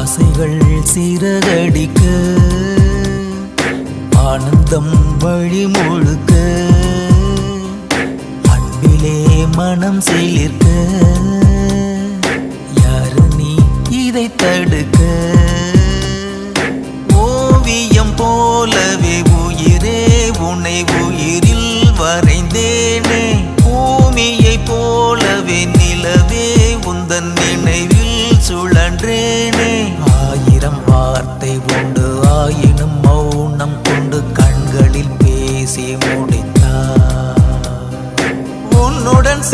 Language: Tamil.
ஆசைகள் சிறகடிக்க ஆனந்தம் வழி முழுக்க அன்பிலே மனம் சிலிர்க்க யாரு நீ இதை தடுக்க ஓவியம் போலவே உயிரே உன்னை உயிரில் வரைந்தேனே பூமியை போலவே நிலவே உந்தன் நினைவில் சுழன்றேனே ஆயிரம் வார்த்தை உண்டு ஆயினும் மௌனம் கொண்டு கண்களில் பேசி முடித்தார் உன்னுடன்